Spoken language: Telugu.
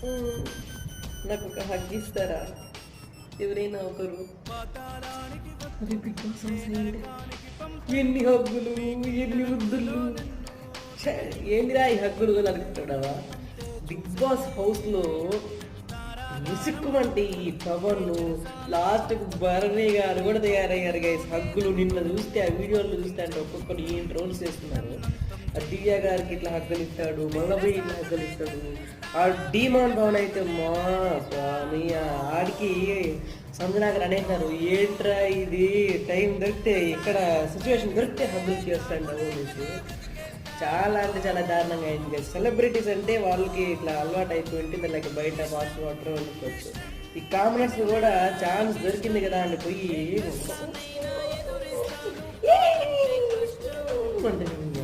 నాకు ఒక హగ్ ఇస్తారా ఎవరైనా ఒకరు? అరే బిగ్ బాస్ హౌస్ ఏంటి? ఎన్ని హగ్గులు, ఎన్ని ముద్దులు! ఏందిరా ఈ హగ్గులు అని అనుకుంటున్నావా? బిగ్ బాస్ హౌస్లో ముసుక్కుమంటే ఈ పవన్ లాస్ట్కు భరణి గారు కూడా తయారయ్యారు గైస్. హగ్గులు నిన్న చూస్తే ఆ వీడియోలు చూస్తే అంటే ఒక్కొక్కరు ఏం ట్రోల్స్ చేస్తున్నారు. ఆ దివ్య గారికి ఇట్లా హగ్గులు ఇస్తాడు, మల్లబోయి ఇట్లా హగ్గులు ఇస్తాడు. ఆ డీమాన్ భవన్ అయితే మా స్వామి ఆడికి సంజనాగర్ అనేసారు, ఏంట్రా ఇది టైం దొరికితే ఇక్కడ సిచ్యువేషన్ దొరికితే హగ్గులు చేస్తాడు అనేసి. చాలా అంటే చాలా దారుణంగా అయింది కదా. సెలబ్రిటీస్ అంటే వాళ్ళకి ఇట్లా అలవాటు అయిపోయింది, లైక్ బయట ఫాస్ట్ వాటర్ వండుకోవచ్చు. ఈ కామనర్స్ కూడా ఛాన్స్ దొరికింది కదా అని పోయి అంటే